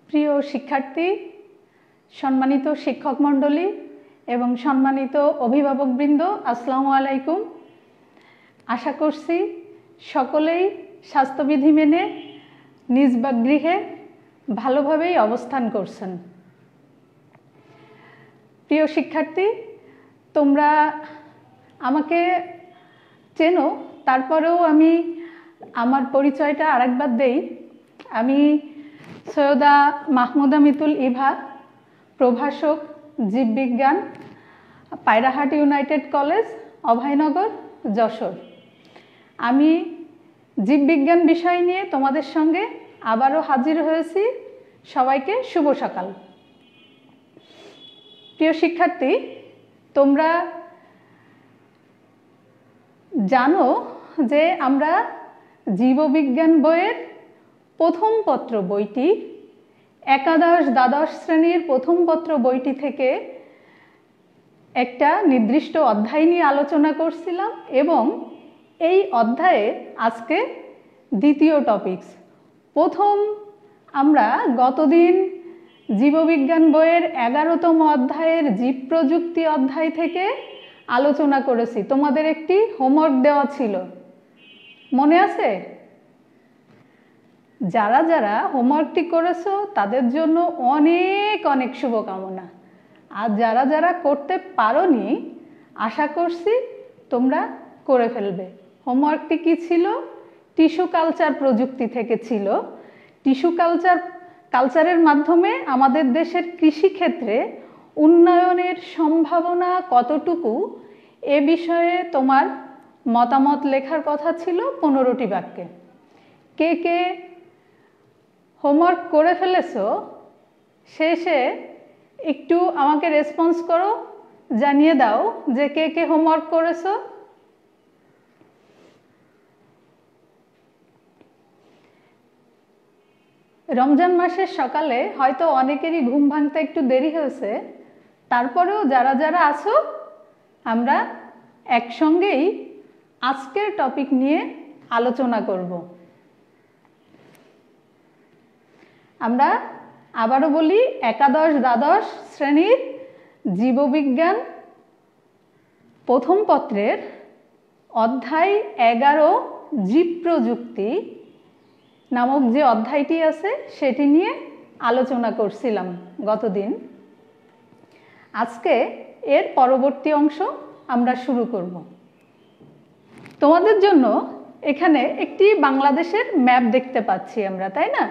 প্রিয় শিক্ষার্থী, সম্মানিত শিক্ষক মণ্ডলী এবং সম্মানিত অভিভাবকবৃন্দ, আসসালামু আলাইকুম। আশা করছি সকলেই স্বাস্থ্যবিধি মেনে নিজ গৃহে ভালোভাবেই অবস্থান করছেন। প্রিয় শিক্ষার্থী, তোমরা আমাকে চেনো, তারপরেও আমি আমার পরিচয়টা আরেকবার দেই। আমি সৈয়দা মাহমুদা মিতুল ইভা, প্রভাষক জীববিজ্ঞান, পায়রাহাট ইউনাইটেড কলেজ, অভয়নগর, যশোর। আমি জীববিজ্ঞান বিষয় নিয়ে তোমাদের সঙ্গে আবারও হাজির হয়েছি। সবাইকে শুভ সকাল। প্রিয় শিক্ষার্থী, তোমরা জানো যে আমরা জীববিজ্ঞান বইয়ের প্রথম পত্র বইটি, একাদশ দ্বাদশ শ্রেণীর প্রথম পত্র বইটি থেকে একটা নির্দিষ্ট অধ্যায় নিয়ে আলোচনা করছিলাম এবং এই অধ্যায়ে আজকে দ্বিতীয় টপিকস। প্রথম আমরা গতদিন জীববিজ্ঞান বইয়ের 11তম অধ্যায়ের জীব প্রযুক্তি অধ্যায় থেকে আলোচনা করেছি। তোমাদের একটি হোমওয়ার্ক দেওয়া ছিল, মনে আছে? যারা যারা হোমওয়ার্কটি করেছো তাদের জন্য অনেক অনেক শুভকামনা। আর যারা যারা করতে পারোনি, আশা করছি তোমরা করে ফেলবে। হোমওয়ার্কটি কি ছিল? টিস্যু কালচার প্রযুক্তি থেকে ছিল। টিস্যু কালচারের মাধ্যমে আমাদের দেশের কৃষিক্ষেত্রে উন্নয়নের সম্ভাবনা কতটুকু, এ বিষয়ে তোমার মতামত লেখার কথা ছিল 15টি বাক্যে। কে কে হোমওয়ার্ক করে ফেলেছো শেষে একটু আমাকে রেসপন্স করো, জানিয়ে দাও যে কে কে হোমওয়ার্ক করেছো। রমজান মাসের সকালে হয়তো অনেকেরই ঘুম ভাঙতে একটু দেরি হয়েছে, তারপরেও যারা যারা আছো আমরা একসঙ্গেই আজকের টপিক নিয়ে আলোচনা করব। আমরা আবারও বলি, একাদশ দ্বাদশ শ্রেণীর জীববিজ্ঞান প্রথম পত্রের অধ্যায় 11 জীব প্রযুক্তি নামক যে অধ্যায়টি আছে সেটি নিয়ে আলোচনা করছিলাম গতদিন। আজকে এর পরবর্তী অংশ আমরা শুরু করব। তোমাদের জন্য এখানে একটি বাংলাদেশের ম্যাপ দেখতে পাচ্ছি আমরা, তাই না?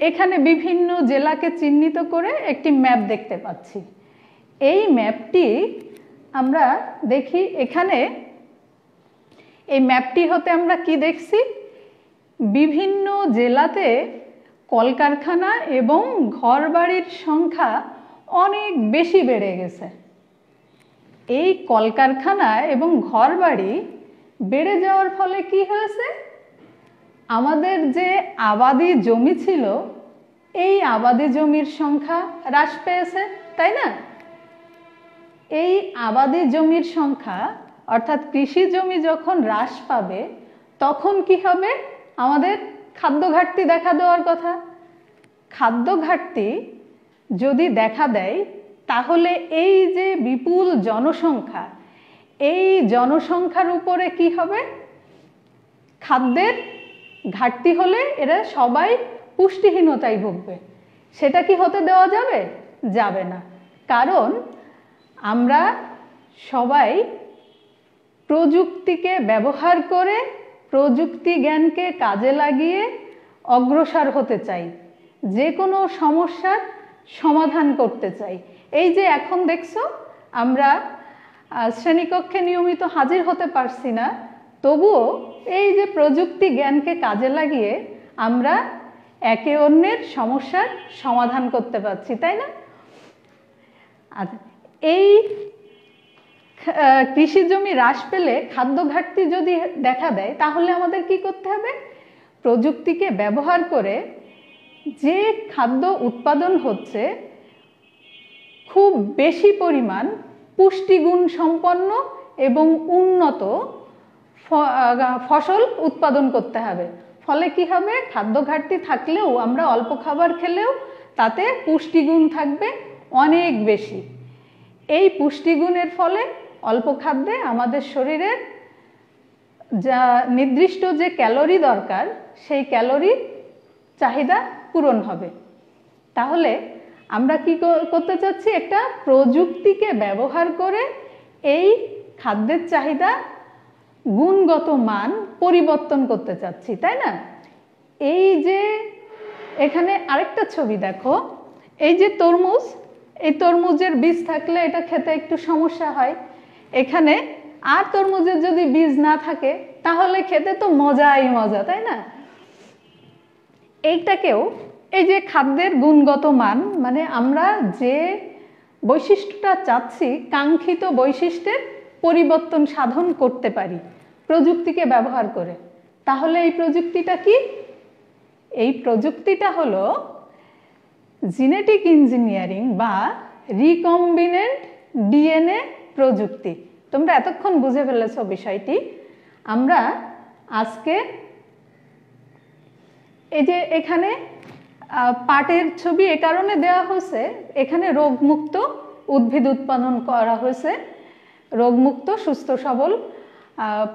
এখানে বিভিন্ন জেলাকে চিহ্নিত করে একটি ম্যাপ দেখতে পাচ্ছি। এই ম্যাপটি আমরা দেখি, এখানে এই ম্যাপটি হতে আমরা কি দেখছি? বিভিন্ন জেলাতে কলকারখানা এবং ঘরবাড়ির সংখ্যা অনেক বেশি বেড়ে গেছে। এই কলকারখানা এবং ঘরবাড়ি বেড়ে যাওয়ার ফলে কি হয়েছে? আমাদের যে আবাদি জমি ছিল, এই আবাদি জমির সংখ্যা হ্রাস পেয়েছে, তাই না? এই আবাদি জমির সংখ্যা অর্থাৎ কৃষি জমি যখন হ্রাস পাবে তখন কি হবে? আমাদের খাদ্য ঘাটতি দেখা দেওয়ার কথা। খাদ্য ঘাটতি যদি দেখা দেয় তাহলে এই যে বিপুল জনসংখ্যা, এই জনসংখ্যার উপরে কি হবে? খাদ্যের ঘাটতি হলে এরা সবাই পুষ্টিহীনতায় ভুগবে। সেটা কি হতে দেওয়া যাবে? যাবে না। কারণ আমরা সবাই প্রযুক্তিকে ব্যবহার করে, প্রযুক্তি জ্ঞানকে কাজে লাগিয়ে অগ্রসর হতে চাই, যে কোনো সমস্যার সমাধান করতে চাই। এই যে এখন দেখছো আমরা শ্রেণীকক্ষে নিয়মিত হাজির হতে পারছি না, তবুও এই যে প্রযুক্তি জ্ঞানকে কাজে লাগিয়ে আমরা একে অন্যের সমস্যার সমাধান করতে পারছি, তাই না? আচ্ছা, এই কৃষি জমি হ্রাস পেলে, খাদ্য ঘাটতি যদি দেখা দেয়, তাহলে আমাদের কি করতে হবে? প্রযুক্তিকে ব্যবহার করে যে খাদ্য উৎপাদন হচ্ছে খুব বেশি পরিমাণ পুষ্টিগুণ সম্পন্ন এবং উন্নত ফসল উৎপাদন করতে হবে। ফলে কি হবে, খাদ্য ঘাটতি থাকলেও আমরা অল্প খাবার খেলেও তাতে পুষ্টিগুণ থাকবে অনেক বেশি। এই পুষ্টিগুণের ফলে অল্প খাদ্যে আমাদের শরীরের যা নির্দিষ্ট যে ক্যালোরি দরকার সেই ক্যালোরি চাহিদা পূরণ হবে। তাহলে আমরা কি করতে চাচ্ছি, একটা প্রযুক্তিকে ব্যবহার করে এই খাদ্যের চাহিদা গুণগত মান পরিবর্তন করতে চাচ্ছি, তাই না? এই যে এখানে আরেকটা ছবি দেখো, এই যে তরমুজ, এই তরমুজের বীজ থাকলে এটা খেতে একটু সমস্যা হয়, এখানে আর তরমুজের যদি বীজ না থাকে তাহলে খেতে তো মজাই মজা, তাই না? এইটাকেও এই যে খাদ্যের গুণগত মান, মানে আমরা যে বৈশিষ্ট্যটা চাচ্ছি কাঙ্ক্ষিত বৈশিষ্ট্যের পরিবর্তন সাধন করতে পারি প্রযুক্তিকে ব্যবহার করে। তাহলে এই প্রযুক্তিটা কি? এই প্রযুক্তিটা হলো জেনেটিক ইঞ্জিনিয়ারিং বা রিকম্বিনেন্ট ডিএনএ প্রযুক্তি। তোমরা এতক্ষণ বুঝে ফেলেছো বিষয়টি। আমরা আজকে এই যে এখানে পাটের ছবি এ কারণে দেওয়া হয়েছে, এখানে রোগমুক্ত উদ্ভিদ উৎপাদন করা হয়েছে। রোগমুক্ত সুস্থ সবল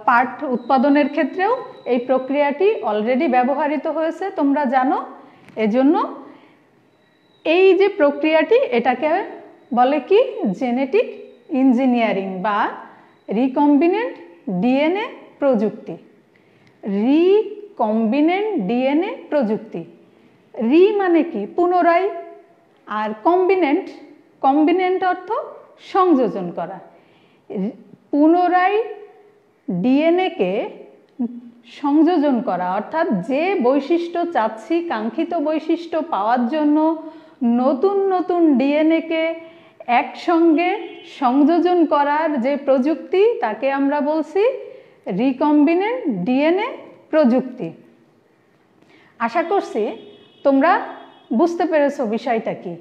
পাট উৎপাদনের ক্ষেত্রেও এই প্রক্রিয়াটি অলরেডি ব্যবহৃত হয়েছে, তোমরা জানো। এজন্য এই যে প্রক্রিয়াটি, এটাকে বলে কি, জেনেটিক ইঞ্জিনিয়ারিং বা রিকম্বিনেন্ট ডিএনএ প্রযুক্তি। রিকম্বিনেন্ট ডিএনএ প্রযুক্তি। রি মানে কি, পুনরায়, আর কম্বিনেন্ট, কম্বিনেন্ট অর্থ সংযোজন করা। পুনরায় ডিএনএকে সংযোজন করা, অর্থাৎ যে বৈশিষ্ট্য চাচ্ছি কাঙ্ক্ষিত বৈশিষ্ট্য পাওয়ার জন্য নতুন নতুন ডিএনএকে একসঙ্গে সংযোজন করার যে প্রযুক্তি, তাকে আমরা বলছি রিকম্বিনেন্ট ডিএনএ প্রযুক্তি। আশা করছি তোমরা বুঝতে পেরেছো বিষয়টা কি।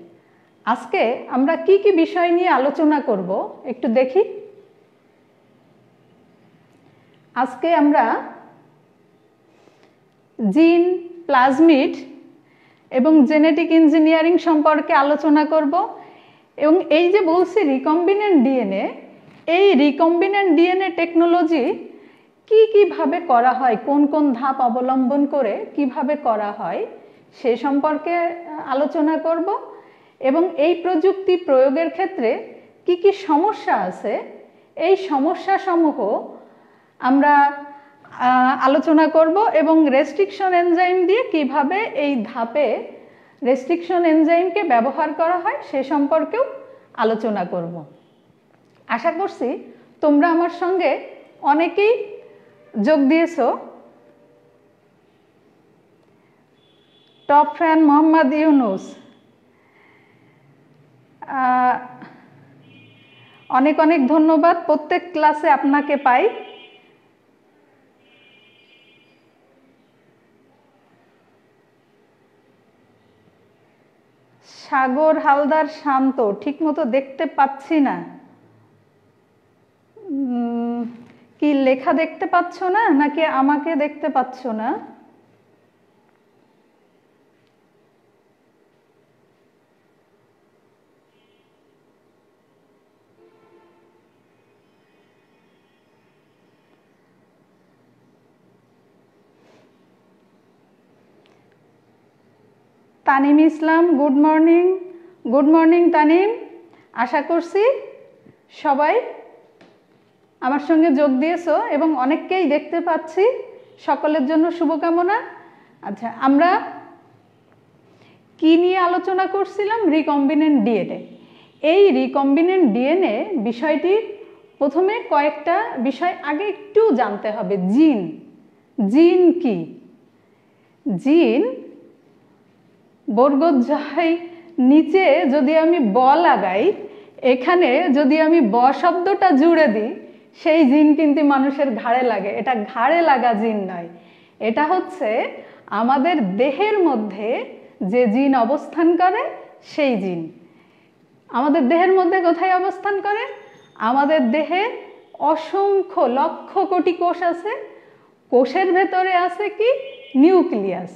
আজকে আমরা কি কি বিষয় নিয়ে আলোচনা করব একটু দেখি। আজকে আমরা জিন, প্লাজমিড এবং জেনেটিক ইঞ্জিনিয়ারিং সম্পর্কে আলোচনা করব। এবং এই যে বলছি রিকম্বিনেন্ট ডিএনএ, এই রিকম্বিনেন্ট ডিএনএ টেকনোলজি কিভাবে করা হয়, কোন কোন ধাপ অবলম্বন করে কিভাবে করা হয় সে সম্পর্কে আলোচনা করব। এবং এই প্রযুক্তি প্রয়োগের ক্ষেত্রে কি সমস্যা আছে, এই সমস্যাসমূহ আমরা আলোচনা করব। এবং রেস্ট্রিকশন এনজাইম দিয়ে কিভাবে এই ধাপে রেস্ট্রিকশন এনজাইমকে ব্যবহার করা হয় সে সম্পর্কেও আলোচনা করব। আশা করছি তোমরা আমার সঙ্গে অনেকেই যোগ দিয়েছো। টপ ফ্যান মোহাম্মদ ইউনুস, অনেক অনেক ধন্যবাদ। প্রত্যেক ক্লাসে আপনাকে পাই। সাগর হালদার শান্ত, ঠিক মতো দেখতে পাচ্ছি না, কি লেখা দেখতে পাচ্ছ না নাকি আমাকে দেখতে পাচ্ছ না? Tanim Islam, good morning. Good morning Tanim. আশা করছি সবাই আমার সঙ্গে যোগ দিয়েছো এবং অনেককেই দেখতে পাচ্ছি। সকলের জন্য শুভকামনা। আচ্ছা, আমরা কি নিয়ে আলোচনা করছিলাম? Recombinant DNA. এই রিকম্বিনেন্ট ডিএনএ বিষয়টি প্রথমে কয়েকটা বিষয় আগে একটু জানতে হবে। জিন, জিন কি? জিন বর্গোধ্যায় নিচে যদি আমি ব লাগাই, এখানে যদি আমি ব শব্দটা জুড়ে দিই, সেই জিন কিন্তু মানুষের ঘাড়ে লাগে। এটা ঘাড়ে লাগা জিন নয়, এটা হচ্ছে আমাদের দেহের মধ্যে যে জিন অবস্থান করে সেই জিন। আমাদের দেহের মধ্যে কোথায় অবস্থান করে? আমাদের দেহে অসংখ্য লক্ষ কোটি কোষ আছে। কোষের ভেতরে আছে কি? নিউক্লিয়াস।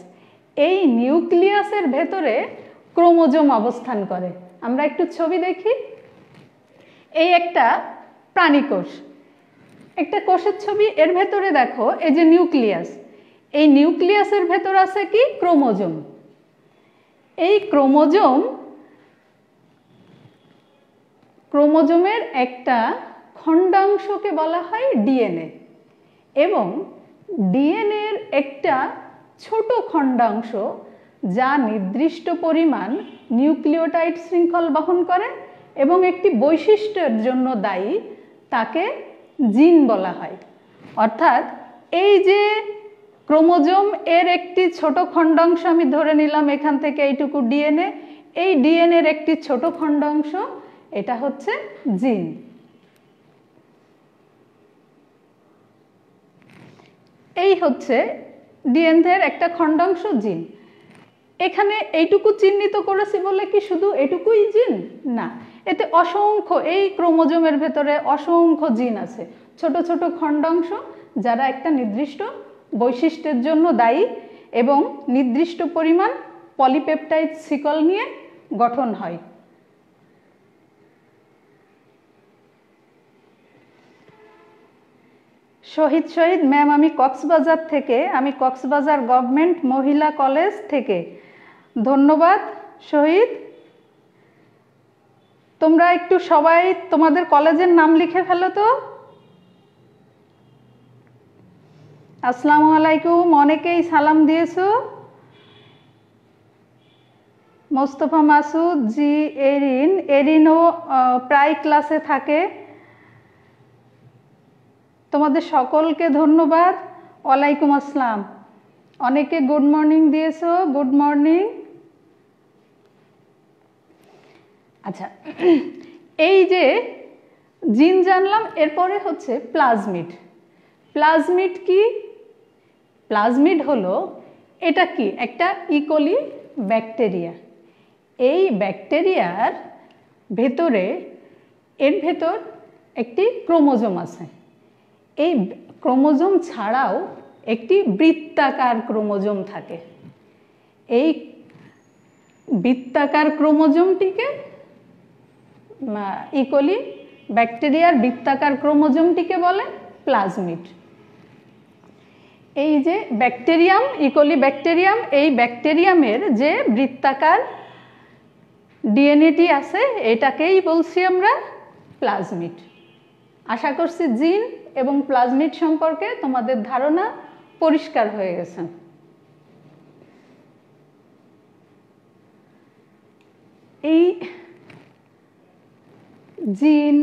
এই নিউক্লিয়াসের ভেতরে ক্রোমোজোম অবস্থান করে। আমরা একটু ছবি দেখি। এই একটা প্রাণীকোষ, একটা কোষের ছবি। এর ভেতরে দেখো এই যে নিউক্লিয়াস, এই নিউক্লিয়াসের ভেতর আছে কি? ক্রোমোজোম। এই ক্রোমোজোমের একটা খণ্ডাংশকে বলা হয় ডিএনএ, এবং ডিএনএর একটা ছোট খণ্ডাংশ যা নির্দিষ্ট পরিমাণ নিউক্লিওটাইড শৃঙ্খল বহন করে এবং একটি বৈশিষ্ট্যের জন্য দায়ী, তাকে জিন বলা হয়। অর্থাৎ এই যে ক্রোমোজোম এর একটি ছোট খণ্ডাংশ আমি ধরে নিলাম এখান থেকে এইটুকু ডিএনএ, এই ডিএনএর একটি ছোট খণ্ডাংশ, এটা হচ্ছে জিন। এই হচ্ছে ডিএনএর একটা খণ্ডাংশ, জিন। এখানে এইটুকু চিহ্নিত করেছি বলে কি শুধু এটুকুই জিন? না, এতে অসংখ্য, এই ক্রোমোজোমের ভেতরে অসংখ্য জিন আছে, ছোট ছোট খণ্ডাংশ, যারা একটা নির্দিষ্ট বৈশিষ্ট্যের জন্য দায়ী এবং নির্দিষ্ট পরিমাণ পলিপেপটাইড শিকল নিয়ে গঠন হয়। শহীদ ম্যাম, আমি কক্সবাজার থেকে, আমি কক্সবাজার গভর্নমেন্ট মহিলা কলেজ থেকে। ধন্যবাদ শহীদ। তোমরা একটু সবাই তোমাদের কলেজের নাম লিখে ফেলো তো। আসসালামু আলাইকুম, অনেকেই সালাম দিয়েছো। মোস্তফা মাসুদ জি, এরিনও প্রায় ক্লাসে থাকে। তোমাদের সকলকে ধন্যবাদ। ওয়ালাইকুম আসসালাম। অনেকে গুড মর্নিং দিয়েছো, গুড মর্নিং। আচ্ছা, এই যে জিন জানলাম, এরপরে হচ্ছে প্লাজমিড। প্লাজমিড কি? প্লাজমিড হলো, এটা কি? একটা ইকোলি ব্যাকটেরিয়া। এই ব্যাকটেরিয়ার ভেতরে, এর ভেতর একটি ক্রোমোজোম আছে। এই ক্রোমোজোম ছাড়াও একটি বৃত্তাকার ক্রোমোজোম থাকে। এই বৃত্তাকার ক্রোমোজোমটিকে, ইকোলি ব্যাকটেরিয়ার বৃত্তাকার ক্রোমোজোমটিকে বলে প্লাজমিড। এই যে ব্যাকটেরিয়াম, ইকোলি ব্যাকটেরিয়াম, এই ব্যাকটেরিয়ামের যে বৃত্তাকার ডিএনএটি আছে, এটাকেই বলছি আমরা প্লাজমিড। আশা করছি জিন এবং প্লাজমিড সম্পর্কে তোমাদের ধারণা পরিষ্কার হয়ে গেছে। এই জিন,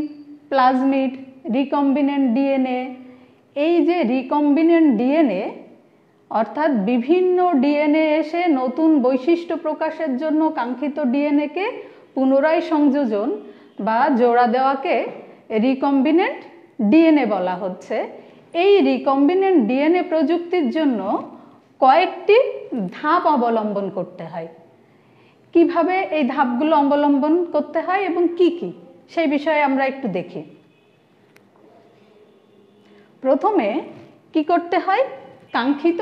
প্লাজমিড, রিকম্বিনেন্ট ডিএনএ, এই যে রিকম্বিনেন্ট ডিএনএ অর্থাৎ বিভিন্ন ডিএনএ এসে নতুন বৈশিষ্ট্য প্রকাশের জন্য কাঙ্ক্ষিত ডিএনএকে পুনরায় সংযোজন বা জোড়া দেওয়াকে রিকম্বিনেন্ট ডিএনএ বলা হচ্ছে। এই রিকম্বিনেন্ট ডিএনএ প্রযুক্তির জন্য কয়েকটি ধাপ অবলম্বন করতে হয়। কিভাবে এই ধাপগুলো অবলম্বন করতে হয় এবং কি কি, সেই বিষয়ে আমরা একটু দেখি। প্রথমে কি করতে হয়? কাঙ্ক্ষিত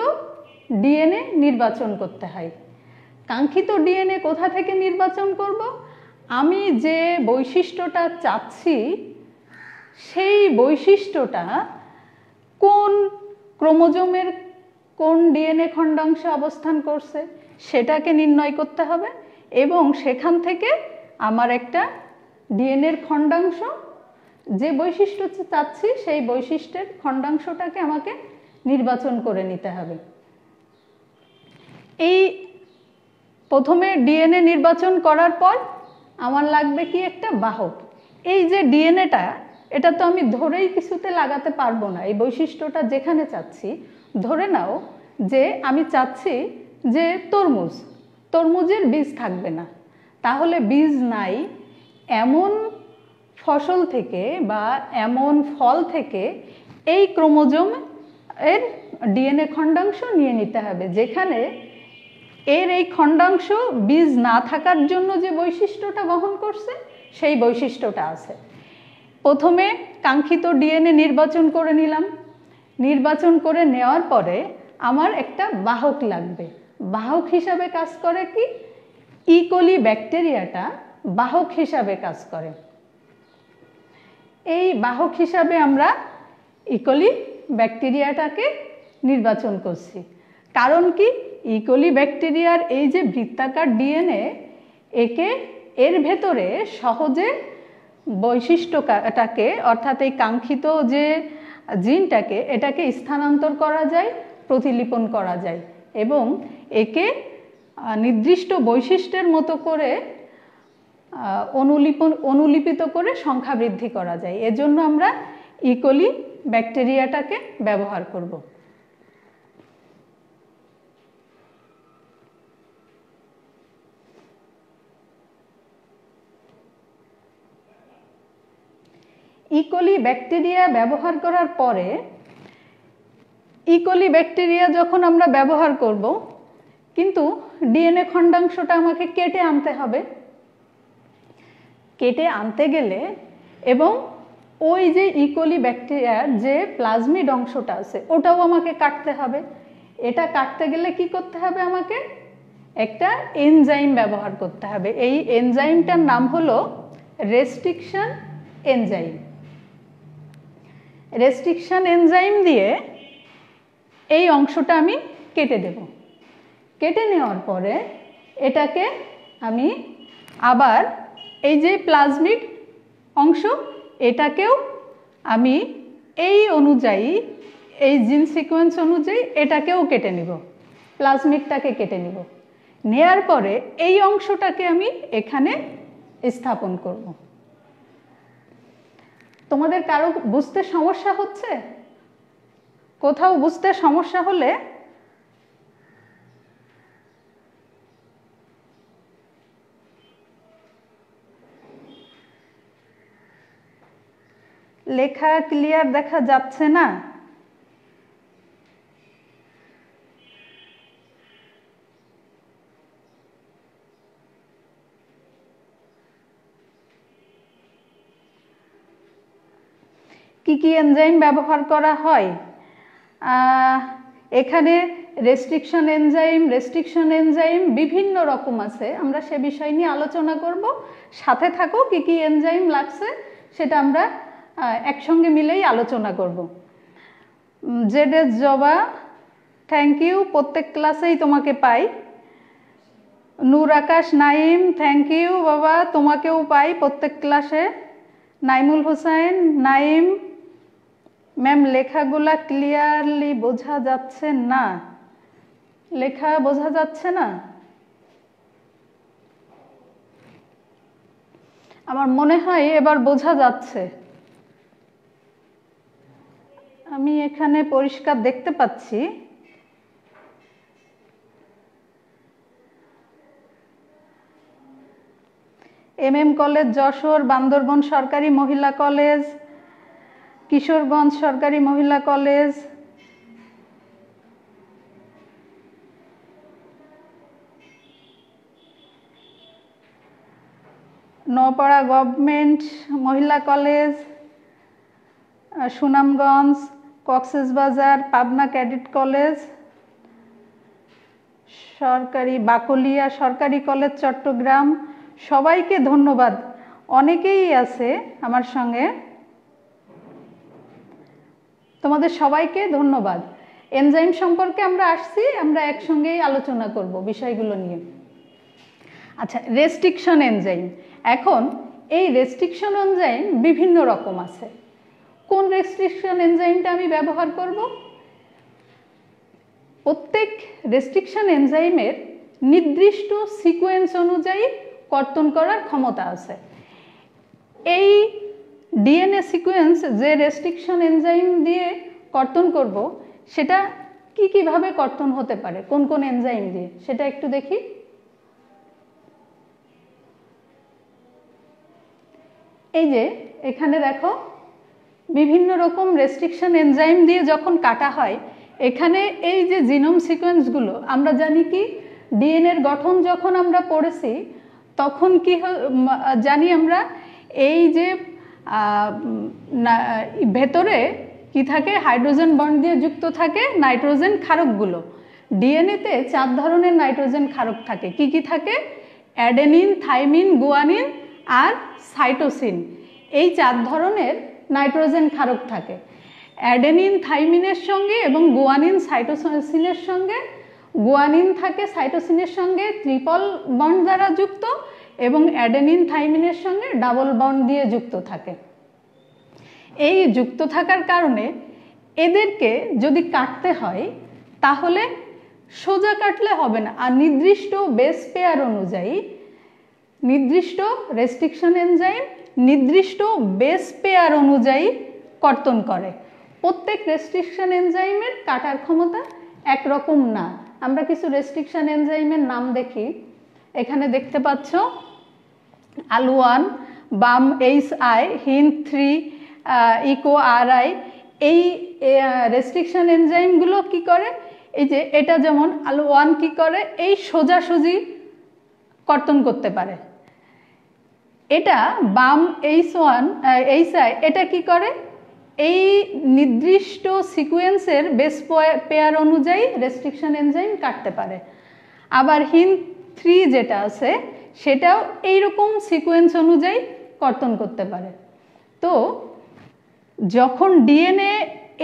ডিএনএ নির্বাচন করতে হয়। কাঙ্ক্ষিত ডিএনএ কোথা থেকে নির্বাচন করব? আমি যে বৈশিষ্ট্যটা চাচ্ছি সেই বৈশিষ্ট্যটা কোন ক্রোমোজোমের কোন ডিএনএ খণ্ডাংশে অবস্থান করছে সেটাকে নির্ণয় করতে হবে, এবং সেখান থেকে আমার একটা ডিএনএর খণ্ডাংশ, যে বৈশিষ্ট্য চাচ্ছি সেই বৈশিষ্ট্যের খণ্ডাংশটাকে আমাকে নির্বাচন করে নিতে হবে। এই প্রথমে ডিএনএ নির্বাচন করার পর আমার লাগবে কি? একটা বাহক। এই যে ডিএনএটা, এটা তো আমি ধরেই কিছুতে লাগাতে পারবো না। এই বৈশিষ্ট্যটা যেখানে চাচ্ছি, ধরে নাও যে আমি চাচ্ছি যে তরমুজের বীজ থাকবে না, তাহলে বীজ নাই এমন ফসল থেকে বা এমন ফল থেকে এই ক্রোমোজোম এর ডিএনএ খণ্ডাংশ নিয়ে নিতে হবে, যেখানে এর এই খণ্ডাংশ বীজ না থাকার জন্য যে বৈশিষ্ট্যটা বহন করছে সেই বৈশিষ্ট্যটা আছে। প্রথমে কাঙ্ক্ষিত ডিএনএ নির্বাচন করে নিলাম। নির্বাচন করে নেওয়ার পরে আমার একটা বাহক লাগবে। বাহক হিসাবে কাজ করে কি, ইকোলি ব্যাকটেরিয়াটা বাহক হিসাবে কাজ করে। এই বাহক হিসাবে আমরা ইকোলি ব্যাকটেরিয়াটাকে নির্বাচন করছি। কারণ কি, ইকোলি ব্যাকটেরিয়ার এই যে বৃত্তাকার ডিএনএ, এর ভেতরে সহজে বৈশিষ্ট্যটাকে অর্থাৎ এই কাঙ্ক্ষিত যে জিনটাকে এটাকে স্থানান্তর করা যায়, প্রতিলিপন করা যায় এবং একে নির্দিষ্ট বৈশিষ্ট্যের মতো করে অনুলিপিত করে সংখ্যা বৃদ্ধি করা যায়। এজন্য আমরা ইকোলি ব্যাকটেরিয়াটাকে ব্যবহার করব। ইকোলি ব্যাকটেরিয়া ব্যবহার করার পরে, ইকোলি ব্যাকটেরিয়া যখন আমরা ব্যবহার করব, কিন্তু ডিএনএ খণ্ডাংশটা আমাকে কেটে আনতে হবে। কেটে আনতে গেলে এবং ওই যে ইকোলি ব্যাকটেরিয়ার যে প্লাজমিড অংশটা আছে ওটাও আমাকে কাটতে হবে। এটা কাটতে গেলে কি করতে হবে, আমাকে একটা এনজাইম ব্যবহার করতে হবে। এই এনজাইমটার নাম হলো রেস্ট্রিকশন এনজাইম। রেস্ট্রিকশন এনজাইম দিয়ে এই অংশটা আমি কেটে দেব। কেটে নেওয়ার পরে এটাকে আমি আবার এই যে প্লাজমিড অংশ এটাকেও আমি এই অনুযায়ী, এই জিন সিকোয়েন্স অনুযায়ী এটাকেও কেটে নিব, প্লাজমিডটাকে কেটে নিব। নেয়ার পরে এই অংশটাকে আমি এখানে স্থাপন করব। তোমাদের কারো বুঝতে সমস্যা হচ্ছে? কোথাও বুঝতে সমস্যা হলে লেখা ক্লিয়ার দেখা যাচ্ছে না? কি কি এনজাইম ব্যবহার করা হয়? এখানে রেস্ট্রিকশন এনজাইম বিভিন্ন রকম আছে, আমরা সে বিষয় নিয়ে আলোচনা করব। সাথে থাকো, কি কি এনজাইম লাগছে সেটা আমরা একসঙ্গে মিলেই আলোচনা করব। জেডএস জবা, থ্যাংক ইউ, প্রত্যেক ক্লাসেই তোমাকে পাই। নূর আকাশ নাইম, থ্যাংক ইউ বাবা, তোমাকেও পাই প্রত্যেক ক্লাসে। নাইমুল হোসেন নাইম, ম্যাম লেখাগুলা ক্লিয়ারলি বোঝা যাচ্ছে না। লেখা বোঝা যাচ্ছে না? আমার মনে হয় এবার বোঝা যাচ্ছে। আমি এখানে পরিষ্কার দেখতে পাচ্ছি। এমএম কলেজ যশোর, বান্দরবন সরকারি মহিলা কলেজ, কিশোরগঞ্জ সরকারি মহিলা কলেজ, নওপাড়া গভর্নমেন্ট মহিলা college, Sunamganj, Cox's Bazar Pabna cadet college, সরকারি বাকলিয়া সরকারি কলেজ চট্টগ্রাম। সবাইকে ধন্যবাদ, অনেকেই আছে আমার সঙ্গে, তোমাদের সবাইকে ধন্যবাদ। এনজাইম সম্পর্কে আমরা আসছি, আমরা একসঙ্গেই আলোচনা করব বিষয়গুলো নিয়ে। আচ্ছা, রেস্ট্রিকশন এনজাইম। এখন এই রেস্ট্রিকশন এনজাইম বিভিন্ন রকম আছে। কোন রেস্ট্রিকশন এনজাইমটা আমি ব্যবহার করব? প্রত্যেক রেস্ট্রিকশন এনজাইমের নির্দিষ্ট সিকোয়েন্স অনুযায়ী কর্তন করার ক্ষমতা আছে। এই ডিএনএ সিকোয়েন্স যে রেস্ট্রিকশন এনজাইম দিয়ে কর্তন করব, সেটা কিভাবে কর্তন হতে পারে, কোন কোন এনজাইম দিয়ে, সেটা একটু দেখি। এই যে এখানে দেখো, বিভিন্ন রকম রেস্ট্রিকশন এনজাইম দিয়ে যখন কাটা হয়, এখানে এই যে জিনোম সিকোয়েন্সগুলো, আমরা জানি কি ডিএনএর গঠন যখন আমরা পড়েছি তখন কি জানি আমরা, এই যে ভেতরে কি থাকে, হাইড্রোজেন বন্ড দিয়ে যুক্ত থাকে নাইট্রোজেন ক্ষারকগুলো। ডিএনএতে 4 ধরনের নাইট্রোজেন ক্ষারক থাকে। কি কি থাকে? অ্যাডেনিন, থাইমিন, গুয়ানিন আর সাইটোসিন। এই 4 ধরনের নাইট্রোজেন ক্ষারক থাকে। অ্যাডেনিন থাইমিনের সঙ্গে এবং গুয়ানিন সাইটোসিনের সঙ্গে, গুয়ানিন থাকে সাইটোসিনের সঙ্গে ট্রিপল বন্ড দ্বারা যুক্ত এবং অ্যাডেনিন থাইমিনের সঙ্গে ডাবল বন্ড দিয়ে যুক্ত থাকে। এই যুক্ত থাকার কারণে এদেরকে যদি কাটতে হয় তাহলে সোজা কাটলে হবে না, আর নির্দিষ্ট বেস পেয়ার অনুযায়ী নির্দিষ্ট রেস্ট্রিকশন এনজাইম নির্দিষ্ট বেস পেয়ার অনুযায়ী কর্তন করে। প্রত্যেক রেস্ট্রিকশন এনজাইমের কাটার ক্ষমতা একরকম না। আমরা কিছু রেস্ট্রিকশন এনজাইমের নাম দেখি, এখানে দেখতে পাচ্ছ ALU1, BAM HI, HIN3, Eco RI। এই রেস্ট্রিকশন এনজাইমগুলো কি করে, এই যে এটা যেমন ALU1 কি করে, এই সোজাসুজি কর্তন করতে পারে। এটা BAM HI এটা কি করে, এই নির্দিষ্ট সিকোয়েন্সের বেস পেয়ার অনুযায়ী রেস্ট্রিকশন এনজাইম কাটতে পারে। আবার HIN3 যেটা আছে সেটাও এইরকম সিকোয়েন্স অনুযায়ী কর্তন করতে পারে। তো যখন ডিএনএ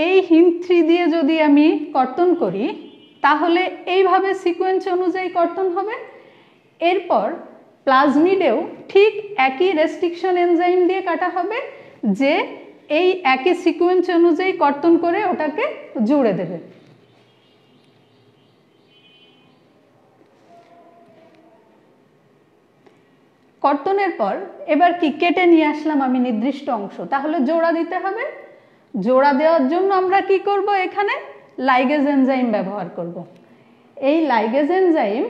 এই HIN3 দিয়ে যদি আমি কর্তন করি তাহলে এইভাবে সিকোয়েন্স অনুযায়ী কর্তন হবে। এরপর প্লাজমিডেও ঠিক একই রেস্ট্রিকশন এনজাইম দিয়ে কাটা হবে, যে এই একই সিকোয়েন্স অনুযায়ী কর্তন করে ওটাকে জুড়ে দেবে। কর্তনের পর এবার কি কেটে নিয়ে আসলাম আমি নির্দিষ্ট অংশ, তাহলে জোড়া দিতে হবে। জোড়া দেওয়ার জন্য আমরা কি করব, এখানে লাইগেজ এনজাইম ব্যবহার করব। এই লাইগেজ এনজাইম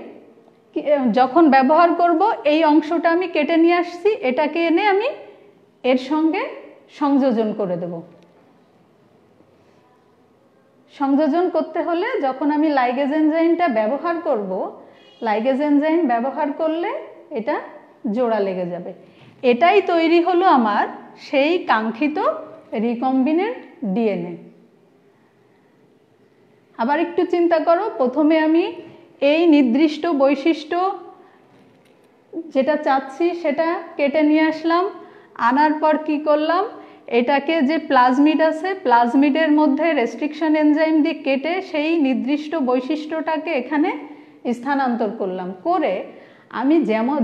যখন ব্যবহার করব, এই অংশটা আমি কেটে নিয়ে আসছি, এটাকে এনে আমি এর সঙ্গে সংযোজন করে দেব। সংযোজন করতে হলে যখন আমি লাইগেজ এনজাইমটা ব্যবহার করব, লাইগেজ এনজাইম ব্যবহার করলে এটা জোড়া লেগে যাবে। এটাই তৈরি হলো আমার সেই কাঙ্ক্ষিত রিকম্বিনেন্ট ডিএনএ। আবার একটু চিন্তা করো, প্রথমে আমি এই নির্দিষ্ট বৈশিষ্ট্য যেটা চাচ্ছি সেটা কেটে নিয়ে আসলাম, আনার পর কি করলাম, এটাকে যে প্লাজমিড আছে প্লাজমিডের মধ্যে রেস্ট্রিকশন এনজাইম দিয়ে কেটে সেই নির্দিষ্ট বৈশিষ্ট্যটাকে এখানে স্থানান্তর করলাম, করে আমি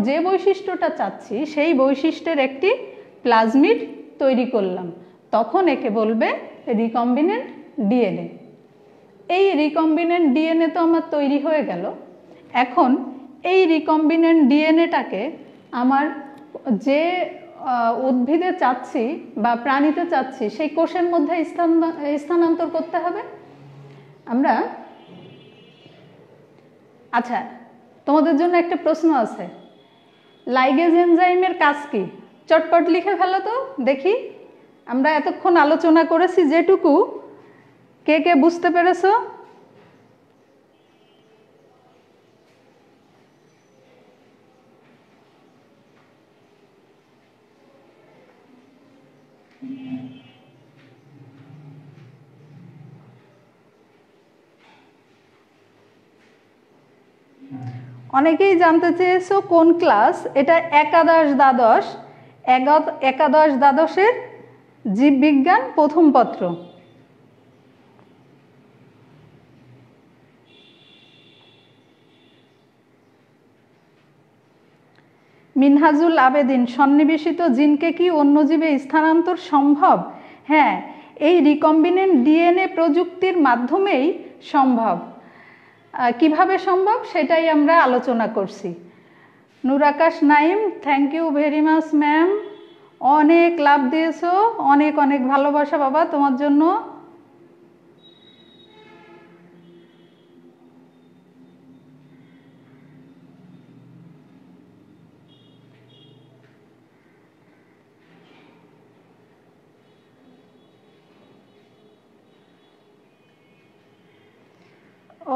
যে বৈশিষ্ট্যটা চাচ্ছি সেই বৈশিষ্ট্যের একটি প্লাজমিড তৈরি করলাম। তখন একে বলবে রিকম্বিনেন্ট ডিএনএ। এই রিকম্বিনেন্ট ডিএনএ তো আমার তৈরি হয়ে গেল। এখন এই রিকম্বিনেন্ট ডিএনএটাকে আমার যে উদ্ভিদে চাচ্ছি বা প্রাণীতে চাচ্ছি সেই কোষের মধ্যে স্থানান্তর করতে হবে। আমরা আচ্ছা, তোমাদের জন্য একটা প্রশ্ন আছে, লাইগেজ এনজাইমের কাজ কি? চটপট লিখে ফেলো তো দেখি। আমরা এতক্ষণ আলোচনা করেছি যেটুকু, কে কে বুঝতে পেরেছো? অনেকেই জানতে চেয়েছো কোন ক্লাস, এটা একাদশ দ্বাদশের জীববিজ্ঞান প্রথম পত্র। মিনহাজুল আবেদিন, সন্নিবেশিত জিনকে কি অন্য জীবে স্থানান্তর সম্ভব? হ্যাঁ, এই রিকম্বিনেন্ট ডিএনএ প্রযুক্তির মাধ্যমেই সম্ভব। কিভাবে সম্ভব সেটাই আমরা আলোচনা করছি। Noor Akash Naim, thank you very much ma'am, অনেক লাভ দিয়েছো, অনেক অনেক ভালোবাসা বাবা তোমার জন্য।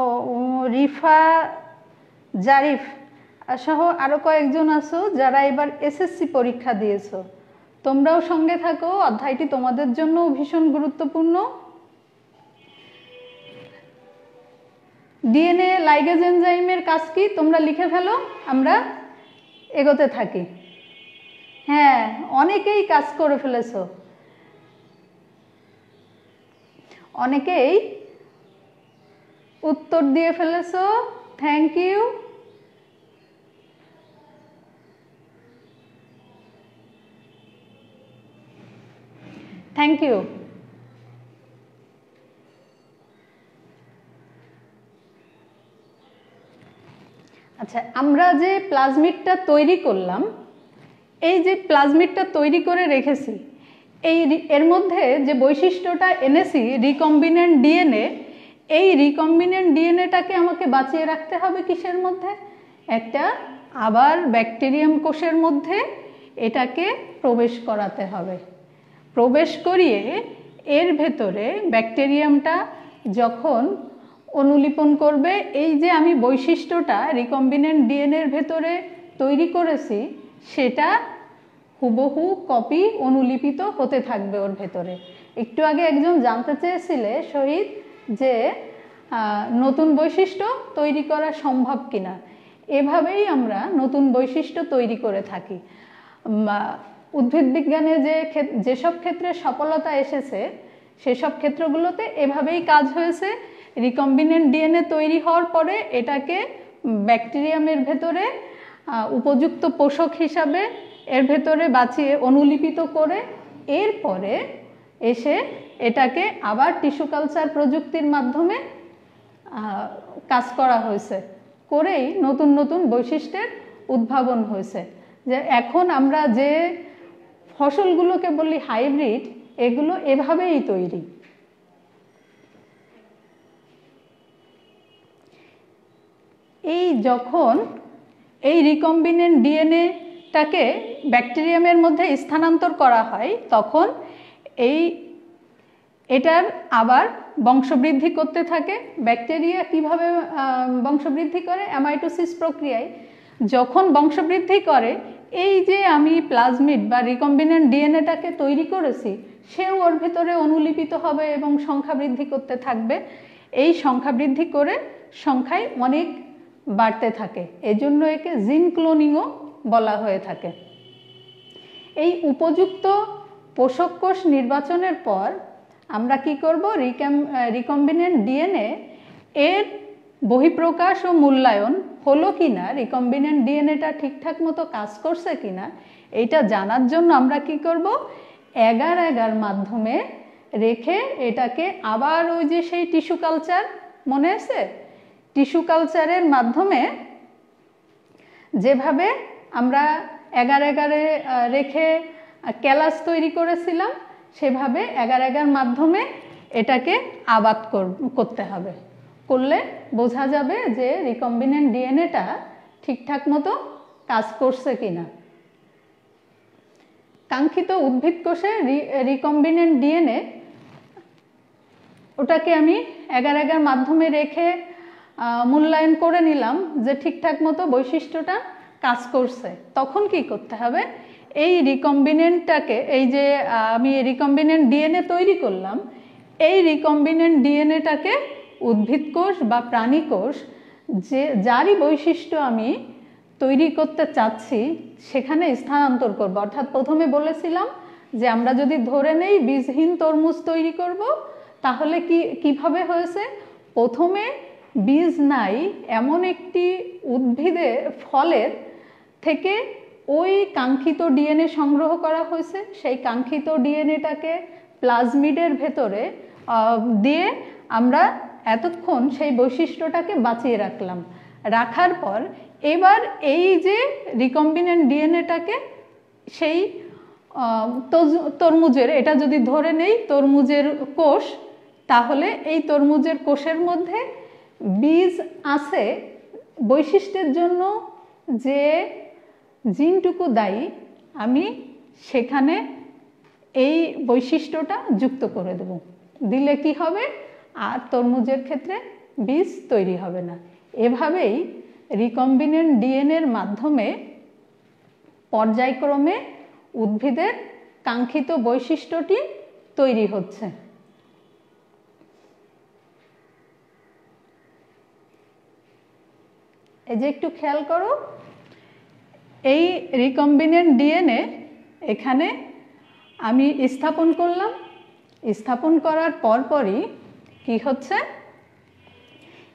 ও রিফা জারিফ সহ আরও কয়েকজন আছো যারা এবার এসএসসি পরীক্ষা দিয়েছো, তোমরাও সঙ্গে থাকো। অধ্যায়টি তোমাদের জন্য ভীষণ গুরুত্বপূর্ণ। ডিএনএ লাইগেজ এনজাইমের কাজ কি তোমরা লিখে ফেলো, আমরা এগোতে থাকি। হ্যাঁ, অনেকেই কাজ করে ফেলেছো, অনেকেই উত্তর দিয়ে ফেলেছো, থ্যাংক ইউ। Thank you. আচ্ছা, আমরা যে প্লাজমিডটা তৈরি করলাম, এই যে প্লাজমিডটা তৈরি করে রেখেছি, এর মধ্যে যে বৈশিষ্ট্যটা এনেছি রিকম্বিনেন্ট ডিএনএ, এই রিকম্বিনেন্ট ডিএনএটাকে আমাকে বাঁচিয়ে রাখতে হবে কিসের মধ্যে? একটা আবার ব্যাকটেরিয়াম কোষের মধ্যে এটাকে প্রবেশ করাতে হবে। প্রবেশ করিয়ে এর ভেতরে ব্যাকটেরিয়ামটা যখন অনুলিপন করবে, এই যে আমি বৈশিষ্ট্যটা রিকম্বিনেন্ট ডিএনএর ভেতরে তৈরি করেছি সেটা হুবহু কপি অনুলিপিত হতে থাকবে ওর ভেতরে। একটু আগে একজন জানতে চেয়েছিলে শহীদ যে নতুন বৈশিষ্ট্য তৈরি করা সম্ভব কিনা। এভাবেই আমরা নতুন বৈশিষ্ট্য তৈরি করে থাকি। উদ্ভিদ বিজ্ঞানে যেসব ক্ষেত্রে সফলতা এসেছে সেসব ক্ষেত্রগুলোতে এভাবেই কাজ হয়েছে। রিকম্বিনেন্ট ডিএনএ তৈরি হওয়ার পরে এটাকে ব্যাকটেরিয়ামের ভেতরে উপযুক্ত পোষক হিসাবে এর ভেতরে বাঁচিয়ে অনুলিপিত করে এরপরে এসে এটাকে আবার টিস্যু কালচার প্রযুক্তির মাধ্যমে কাজ করা হয়েছে, করেই নতুন নতুন বৈশিষ্ট্যের উদ্ভাবন হয়েছে। যে এখন আমরা যে ফসলগুলোকে বলি হাইব্রিড, এগুলো এভাবেই তৈরি। এই যখন এই রিকম্বিনেন্ট ডিএনএটাকে ব্যাকটেরিয়ামের মধ্যে স্থানান্তর করা হয় তখন এটার আবার বংশবৃদ্ধি করতে থাকে। ব্যাকটেরিয়া কিভাবে বংশবৃদ্ধি করে? অ্যামাইটোসিস প্রক্রিয়ায়। যখন বংশবৃদ্ধি করে, এই যে আমি প্লাজমিড বা রিকম্বিনেন্ট ডিএনএটাকে তৈরি করেছি সেও ওর ভেতরে অনুলিপিত হবে এবং সংখ্যা বৃদ্ধি করতে থাকবে। এই সংখ্যা বৃদ্ধি করে সংখ্যায় অনেক বাড়তে থাকে, এজন্য একে জিন ক্লোনিংও বলা হয়ে থাকে। এই উপযুক্ত পোষক কোষ নির্বাচনের পর আমরা কি করব? রিকম্বিনেন্ট ডিএনএ এর বহিঃপ্রকাশ ও মূল্যায়ন হলো কিনা, রিকম্বিনেন্ট ডিএনএটা ঠিকঠাক মতো কাজ করছে কিনা, এইটা জানার জন্য আমরা কি করব? এগার মাধ্যমে রেখে এটাকে আবার ওই যে সেই টিস্যু কালচার, মনে আছে? টিস্যু কালচারের মাধ্যমে যেভাবে আমরা এগার রেখে ক্যালাস তৈরি করেছিলাম সেভাবে এগার মাধ্যমে এটাকে আবাদ করতে হবে। করলে বোঝা যাবে যে রিকম্বিনেন্ট ডিএনএটা ঠিকঠাক মতো কাজ করছে কিনা। কাঙ্ক্ষিত উদ্ভিদ কোষে রিকম্বিনেন্ট ডিএনএ ওটাকে আমি এগার মাধ্যমে রেখে মূল্যায়ন করে নিলাম যে ঠিকঠাক মতো বৈশিষ্ট্যটা কাজ করছে। তখন কি করতে হবে? এই রিকম্বিনেন্টটাকে, এই যে আমি রিকম্বিনেন্ট ডিএনএ তৈরি করলাম, এই রিকম্বিনেন্ট ডিএনএটাকে উদ্ভিদ কোষ বা প্রাণী কোষ যারই বৈশিষ্ট্য আমি তৈরি করতে চাচ্ছি সেখানে স্থানান্তর করব। অর্থাৎ প্রথমে বলেছিলাম যে আমরা যদি ধরে নেই বীজহীন তরমুজ তৈরি করব, তাহলে কিভাবে হয়েছে? প্রথমে বীজ নাই এমন একটি উদ্ভিদের ফলের থেকে ওই কাঙ্ক্ষিত ডিএনএ সংগ্রহ করা হয়েছে। সেই কাঙ্ক্ষিত ডিএনএটাকে প্লাজমিডের ভেতরে দিয়ে আমরা এতক্ষণ সেই বৈশিষ্ট্যটাকে বাঁচিয়ে রাখলাম। রাখার পর এবার এই যে রিকম্বিনেন্ট ডিএনএটাকে সেই তরমুজের, এটা যদি ধরে নেই তরমুজের কোষ, তাহলে এই তরমুজের কোষের মধ্যে বীজ আছে, বৈশিষ্ট্যের জন্য যে জিনটুকু দায়ী আমি সেখানে এই বৈশিষ্ট্যটা যুক্ত করে দেব। দিলে কি হবে? আর তরমুজের ক্ষেত্রে বীজ তৈরি হবে না। এভাবেই রিকম্বিনেন্ট ডিএনএর মাধ্যমে পর্যায়ক্রমে উদ্ভিদের কাঙ্ক্ষিত বৈশিষ্ট্যটি তৈরি হচ্ছে। এই যে একটু খেয়াল করো, এই রিকম্বিনেন্ট ডিএনএ এখানে আমি স্থাপন করলাম। স্থাপন করার পরপরই কি হচ্ছে,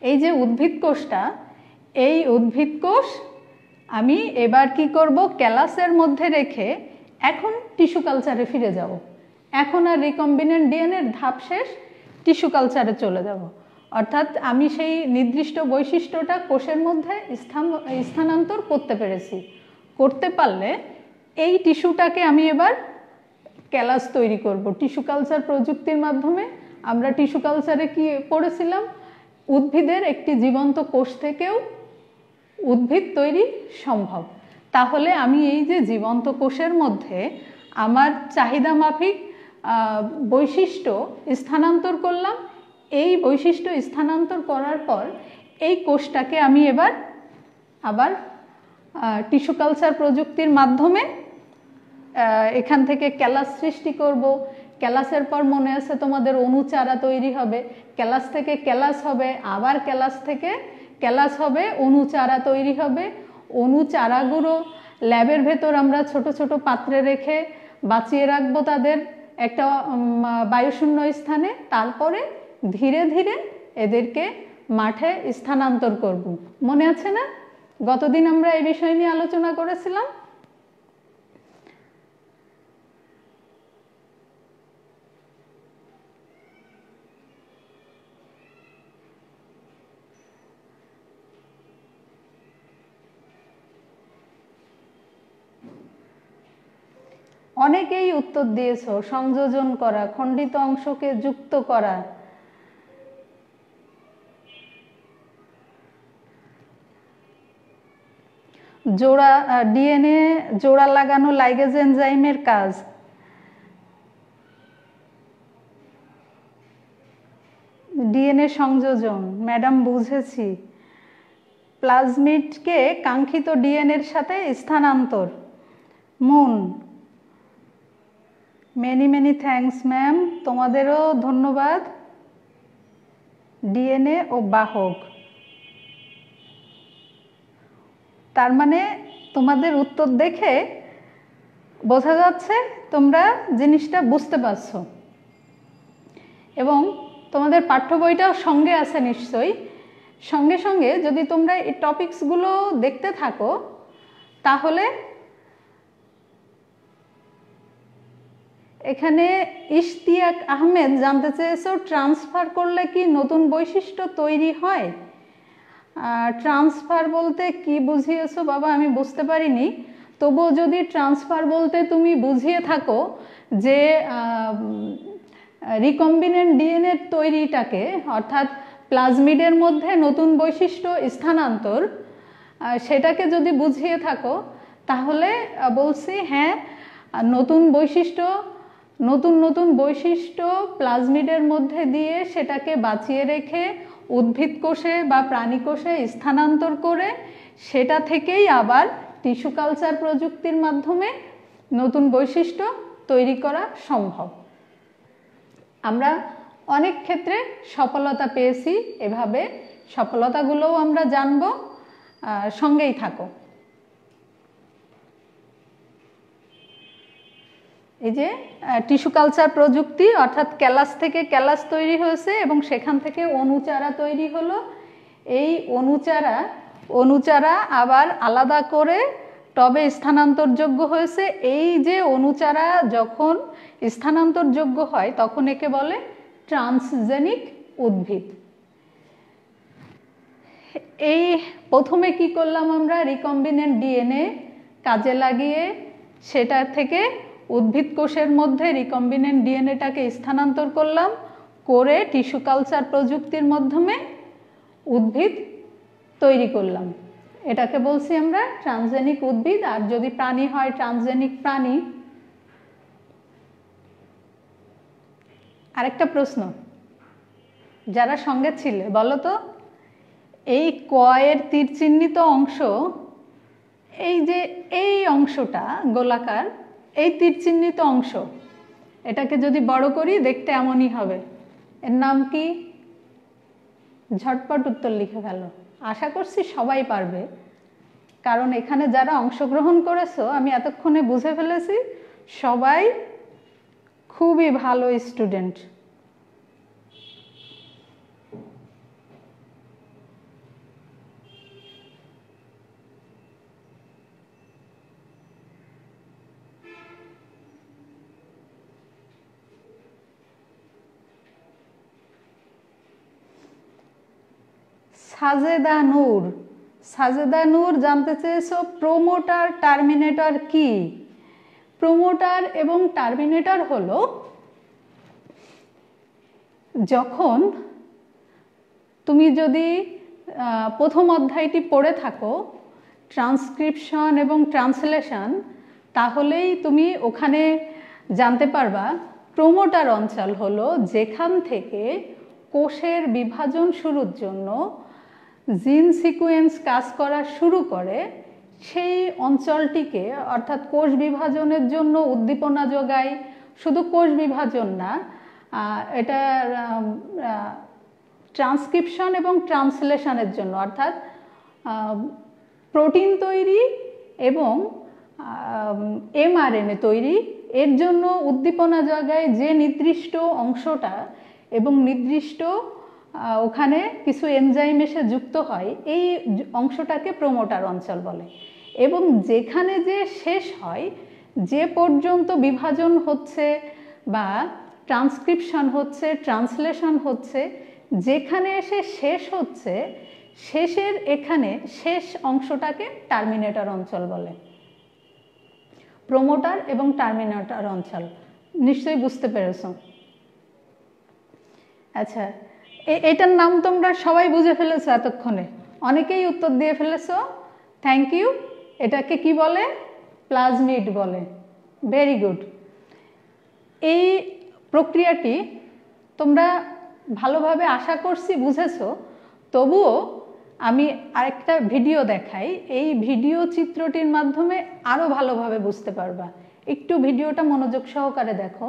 এই যে উদ্ভিদ কোষটা, এই উদ্ভিদ কোষ আমি এবার কি করব, ক্যালাসের মধ্যে রেখে এখন টিস্যু কালচারে ফিরে যাব। এখন আর রিকম্বিনেন্ট ডিএনএর ধাপ শেষ, টিস্যু কালচারে চলে যাব। অর্থাৎ আমি সেই নির্দিষ্ট বৈশিষ্ট্যটা কোষের মধ্যে স্থানান্তর করতে পেরেছি। করতে পারলে এই টিস্যুটাকে আমি এবার ক্যালাস তৈরি করব। টিস্যু কালচার প্রযুক্তির মাধ্যমে আমরা টিস্যু কালচারে কি পড়েছিলাম, উদ্ভিদের একটি জীবন্ত কোষ থেকেও উদ্ভিদ তৈরি সম্ভব। তাহলে আমি এই যে জীবন্ত কোষের মধ্যে আমার চাহিদা মাফিক বৈশিষ্ট্য স্থানান্তর করলাম। এই বৈশিষ্ট্য স্থানান্তর করার পর এই কোষটাকে আমি আবার টিস্যু কালচার প্রযুক্তির মাধ্যমে এখান থেকে ক্যালাস সৃষ্টি করব। ক্যালাসের পর মনে আছে তোমাদের অণুচারা তৈরি হবে, ক্যালাস থেকে ক্যালাস হবে, আবার ক্যালাস থেকে ক্যালাস হবে, অণুচারা তৈরি হবে। অণুচারাগুলো ল্যাবের ভেতর আমরা ছোট ছোট পাত্রে রেখে বাঁচিয়ে রাখবো তাদের একটা বায়ুশূন্য স্থানে। তারপরে ধীরে ধীরে এদেরকে মাঠে স্থানান্তর করব। মনে আছে না, গতদিন আমরা এই বিষয় নিয়ে আলোচনা করেছিলাম। অনেকেই উত্তর দিয়েছো, সংযোজন করা, খণ্ডিত অংশকে যুক্ত করা। জোড়া ডিএনএ জোড়া লাগানো লাইগেজ এনজাইমের কাজ। ডিএনএ সংযোজন, ম্যাডাম বুঝেছি। প্লাজমিডকে কাঙ্ক্ষিত ডিএনএর সাথে স্থানান্তর। Moon, many many thanks ma'am, তোমাদেরও ধন্যবাদ। ডিএনএ ও বাহক, তার মানে তোমাদের উত্তর দেখে বোঝা যাচ্ছে তোমরা জিনিসটা বুঝতে পারছো। এবং তোমাদের পাঠ্য বইটাও সঙ্গে আছে নিশ্চয়ই। সঙ্গে সঙ্গে যদি তোমরা এই টপিকসগুলো দেখতে থাকো তাহলে এখানে ইশতিয়াক আহমেদ জানতে চেয়েছো, ট্রান্সফার করলে কি নতুন বৈশিষ্ট্য তৈরি হয়? ট্রান্সফার বলতে কি বুঝিয়েছো বাবা আমি বুঝতে পারিনি। তবুও যদি ট্রান্সফার বলতে তুমি বুঝিয়ে থাকো যে রিকম্বিনেন্ট ডিএনএর তৈরিটাকে, অর্থাৎ প্লাজমিডের মধ্যে নতুন বৈশিষ্ট্য স্থানান্তর, সেটাকে যদি বুঝিয়ে থাকো তাহলে বলছি হ্যাঁ, নতুন বৈশিষ্ট্য প্লাজমিডের মধ্যে দিয়ে সেটাকে বাঁচিয়ে রেখে উদ্ভিদ কোষে বা প্রাণী কোষে স্থানান্তর করে সেটা থেকেই আবার টিস্যু কালচার প্রযুক্তির মাধ্যমে নতুন বৈশিষ্ট্য তৈরি করা সম্ভব। আমরা অনেক ক্ষেত্রে সফলতা পেয়েছি, এভাবে সফলতাগুলোও আমরা জানব। সঙ্গেই থাকো। এই যে টিস্যু কালচার প্রযুক্তি, অর্থাৎ ক্যালাস থেকে ক্যালাস তৈরি হয়েছে এবং সেখান থেকে অণুচারা তৈরি হলো। এই অণুচারা আবার আলাদা করে টবে স্থানান্তরযোগ্য হয়েছে। এই যে অণুচারা যখন স্থানান্তরযোগ্য হয় তখন একে বলে ট্রান্সজেনিক উদ্ভিদ। এই প্রথমে কি করলাম আমরা, রিকম্বিনেন্ট ডিএনএ কাজে লাগিয়ে সেটা থেকে উদ্ভিদ কোষের মধ্যে রিকম্বিনেন্ট ডিএনএটাকে স্থানান্তর করলাম, করে টিস্যু কালচার প্রযুক্তির মাধ্যমে উদ্ভিদ তৈরি করলাম। এটাকে বলছি আমরা ট্রান্সজেনিক উদ্ভিদ। আর যদি প্রাণী হয় ট্রান্সজেনিক প্রাণী। আরেকটা প্রশ্ন, যারা সঙ্গে ছিলে বলো তো, এই কয়ের তীর চিহ্নিত অংশ, এই যে এই অংশটা গোলাকার, এই তীর চিহ্নিত অংশ, এটাকে যদি বড় করি দেখতে এমনই হবে। এর নাম কি? ঝটপট উত্তর লিখে ফেলো। আশা করছি সবাই পারবে, কারণ এখানে যারা অংশগ্রহণ করেছো আমি এতক্ষণে বুঝে ফেলেছি সবাই খুবই ভালো স্টুডেন্ট। সাজেদা নূর, সাজেদা নূর জানতে চেয়েছো প্রোমোটার টার্মিনেটর কি? প্রোমোটার এবং টার্মিনেটর হলো যখন তুমি যদি প্রথম অধ্যায়টি পড়ে থাকো ট্রান্সক্রিপশন এবং ট্রান্সলেশন, তাহলেই তুমি ওখানে জানতে পারবা প্রোমোটার অঞ্চল হলো যেখান থেকে কোষের বিভাজন শুরুর জন্য জিন সিকোয়েন্স কাজ করা শুরু করে, সেই অঞ্চলটিকে অর্থাৎ কোষ বিভাজনের জন্য উদ্দীপনা যোগায়। শুধু কোষ বিভাজন না, এটা ট্রান্সক্রিপশন এবং ট্রান্সলেশনের জন্য অর্থাৎ প্রোটিন তৈরি এবং mRNA তৈরি, এর জন্য উদ্দীপনা যোগায় যে নির্দিষ্ট অংশটা এবং নির্দিষ্ট ওখানে কিছু এনজাইম এসে যুক্ত হয়, এই অংশটাকে প্রোমোটার অঞ্চল বলে। এবং যেখানে যে শেষ হয়, যে পর্যন্ত বিভাজন হচ্ছে বা ট্রান্সক্রিপশন হচ্ছে, ট্রান্সলেশন হচ্ছে, যেখানে এসে শেষ হচ্ছে, শেষের এখানে শেষ অংশটাকে টার্মিনেটর অঞ্চল বলে। প্রোমোটার এবং টার্মিনেটর অঞ্চল নিশ্চয়ই বুঝতে পেরেছো। আচ্ছা, এটার নাম তোমরা সবাই বুঝে ফেলেছো এতক্ষণে, অনেকেই উত্তর দিয়ে ফেলেছো, থ্যাংক ইউ। এটাকে কি বলে? প্লাজমিড বলে। Very good. এই প্রক্রিয়াটি তোমরা ভালোভাবে আশা করছি বুঝেছো। তবুও আমি আরেকটা ভিডিও দেখাই, এই ভিডিও চিত্রটির মাধ্যমে আরো ভালোভাবে বুঝতে পারবা। একটু ভিডিওটা মনোযোগ সহকারে দেখো।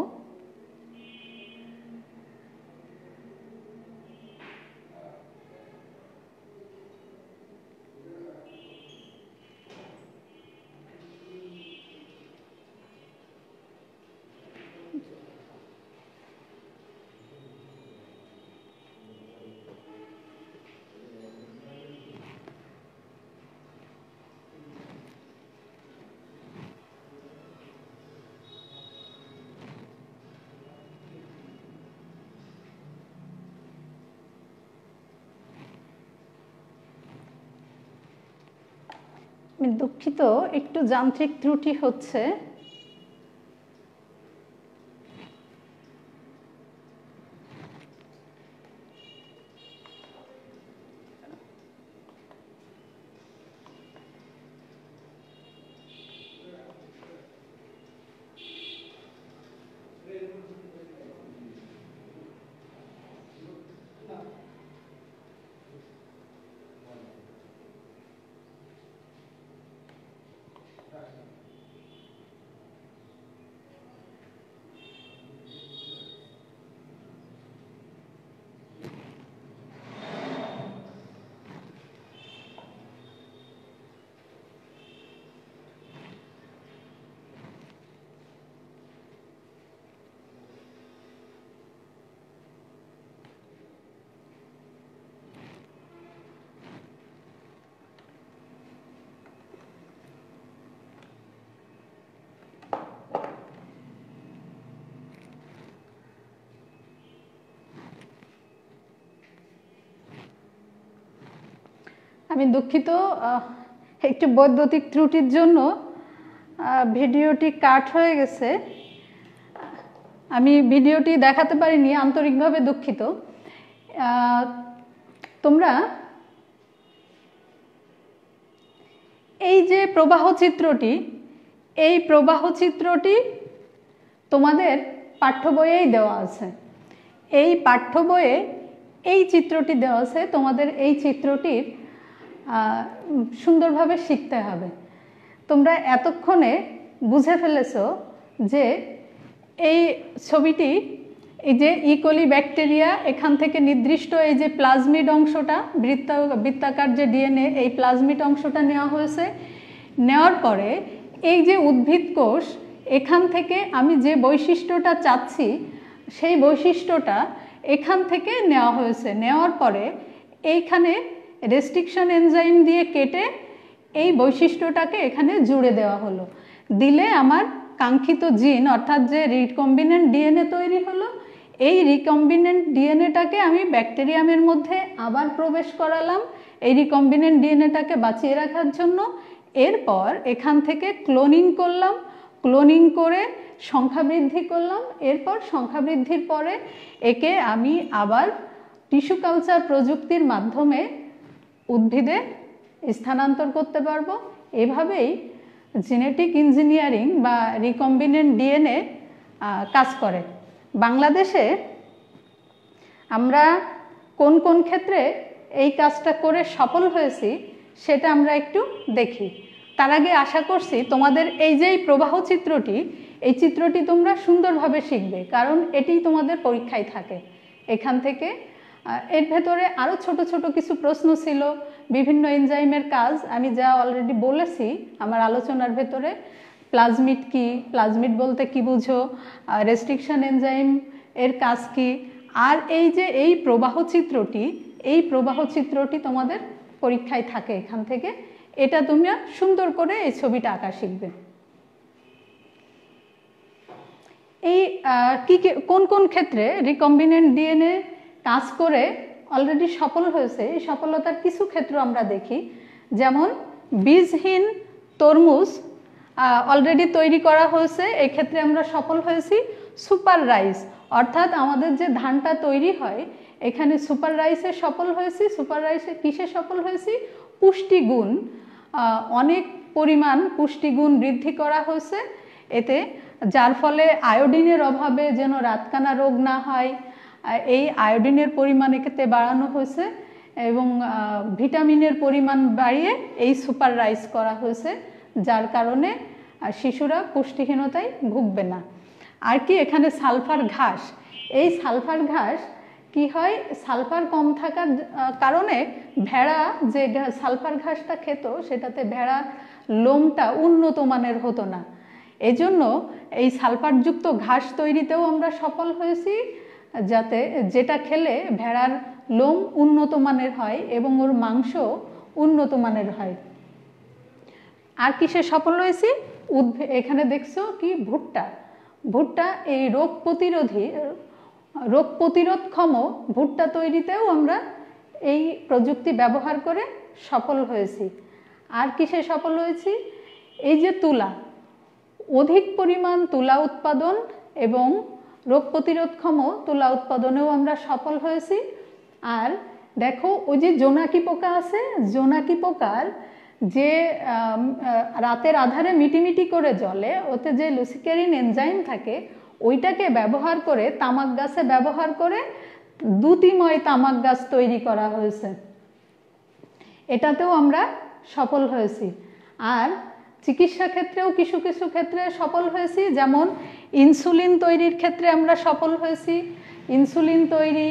আমি দুঃখিত, একটু যান্ত্রিক ত্রুটি হচ্ছে। আমি দুঃখিত, একটু বৈদ্যুতিক ত্রুটির জন্য ভিডিওটি কাট হয়ে গেছে। আমি ভিডিওটি দেখাতে পারিনি, আন্তরিকভাবে দুঃখিত। তোমরা এই যে প্রবাহ চিত্রটি, এই প্রবাহ চিত্রটি তোমাদের পাঠ্য বইয়েই দেওয়া আছে। এই পাঠ্য বইয়ে এই চিত্রটি দেওয়া আছে, তোমাদের এই চিত্রটির সুন্দরভাবে শিখতে হবে। তোমরা এতক্ষণে বুঝে ফেলেছো যে এই ছবিটি এই যে ইকোলি ব্যাকটেরিয়া, এখান থেকে নির্দিষ্ট এই যে প্লাজমিড অংশটা, বৃত্তাকার যে ডিএনএ, এই প্লাজমিড অংশটা নেওয়া হয়েছে। নেওয়ার পরে এই যে উদ্ভিদ কোষ, এখান থেকে আমি যে বৈশিষ্ট্যটা চাচ্ছি সেই বৈশিষ্ট্যটা এখান থেকে নেওয়া হয়েছে। নেওয়ার পরে এইখানে রেস্ট্রিকশন এনজাইম দিয়ে কেটে এই বৈশিষ্ট্যটাকে এখানে জুড়ে দেওয়া হলো। দিলে আমার কাঙ্ক্ষিত জিন অর্থাৎ যে রিকম্বিনেন্ট ডিএনএ তৈরি হলো, এই রিকম্বিনেন্ট ডিএনএটাকে আমি ব্যাকটেরিয়ামের মধ্যে আবার প্রবেশ করালাম এই রিকম্বিনেন্ট ডিএনএটাকে বাঁচিয়ে রাখার জন্য। এরপর এখান থেকে ক্লোনিং করলাম, ক্লোনিং করে সংখ্যা বৃদ্ধি করলাম। এরপর সংখ্যা বৃদ্ধির পরে একে আমি আবার টিস্যু কালচার প্রযুক্তির মাধ্যমে উদ্ভিদে স্থানান্তর করতে পারবো। এভাবেই জেনেটিক ইঞ্জিনিয়ারিং বা রিকম্বিনেন্ট ডিএনএ কাজ করে। বাংলাদেশে আমরা কোন কোন ক্ষেত্রে এই কাজটা করে সফল হয়েছি সেটা আমরা একটু দেখি। তার আগে আশা করছি তোমাদের এই যে প্রবাহ চিত্রটি, এই চিত্রটি তোমরা সুন্দরভাবে শিখবে, কারণ এটি তোমাদের পরীক্ষায় থাকে। এখান থেকে এর ভেতরে আরও ছোট ছোট কিছু প্রশ্ন ছিল, বিভিন্ন এনজাইমের কাজ আমি যা অলরেডি বলেছি আমার আলোচনার ভেতরে। প্লাজমিড কি, প্লাজমিড বলতে কি বুঝো, রেস্ট্রিকশন এনজাইম এর কাজ কি, আর এই যে এই প্রবাহ চিত্রটি, এই প্রবাহ চিত্রটি তোমাদের পরীক্ষায় থাকে এখান থেকে। এটা তোমরা সুন্দর করে এই ছবিটা আঁকা শিখবে। এই কোন কোন ক্ষেত্রে রিকম্বিনেন্ট ডিএনএ কাজ করে অলরেডি সফল হয়েছে, এই সফলতার কিছু ক্ষেত্র আমরা দেখি। যেমন বীজহীন তরমুজ অলরেডি তৈরি করা হয়েছে, এই ক্ষেত্রে আমরা সফল হয়েছি। সুপার রাইস অর্থাৎ আমাদের যে ধানটা তৈরি হয়, এখানে সুপার রাইসে সফল হয়েছি। সুপার রাইসে কিসে সফল হয়েছি? পুষ্টিগুণ, অনেক পরিমাণ পুষ্টিগুণ বৃদ্ধি করা হয়েছে এতে, যার ফলে আয়োডিনের অভাবে যেন রাতকানা রোগ না হয়, এই আয়োডিনের পরিমাণ এক্ষেত্রে বাড়ানো হয়েছে এবং ভিটামিনের পরিমাণ বাড়িয়ে এই সুপার রাইস করা হয়েছে, যার কারণে শিশুরা পুষ্টিহীনতায় ভুগবে না। আর কি এখানে সালফার ঘাস, এই সালফার ঘাস কি হয়, সালফার কম থাকার কারণে ভেড়া যে সালফার ঘাসটা খেত সেটাতে ভেড়া লোমটা উন্নত মানের হতো না, এজন্য এই সালফারযুক্ত ঘাস তৈরিতেও আমরা সফল হয়েছি, যাতে যেটা খেলে ভেড়ার লোম উন্নত মানের হয় এবং ওর মাংস উন্নত মানের হয়। আর কিসে সফল হয়েছি? এখানে দেখছো কি, ভুট্টা। ভুট্টা এই রোগ প্রতিরোধক্ষম ভুট্টা তৈরিতেও আমরা এই প্রযুক্তি ব্যবহার করে সফল হয়েছি। আর কিসে সফল হয়েছি? এই যে তুলা, অধিক পরিমাণ তুলা উৎপাদন এবং রোগ প্রতিরোধক্ষম তুলা উৎপাদনেও আমরা সফল হয়েছি। আর দেখো ওই যে জোনাকি পোকা আছে, জোনাকি পোকার যে রাতের আধারে মিটিমিটি করে জ্বলে, ওতে যে লুসিকেরিন এনজাইম থাকে, ওইটাকে ব্যবহার করে তামাক গাছে ব্যবহার করে দ্যুতিময় তামাক গাছ তৈরি করা হয়েছে, এটাতেও আমরা সফল হয়েছি। আর চিকিৎসা ক্ষেত্রেও কিছু কিছু ক্ষেত্রে সফল হয়েছি, যেমন ইনসুলিন তৈরির ক্ষেত্রে আমরা সফল হয়েছি। ইনসুলিন তৈরি,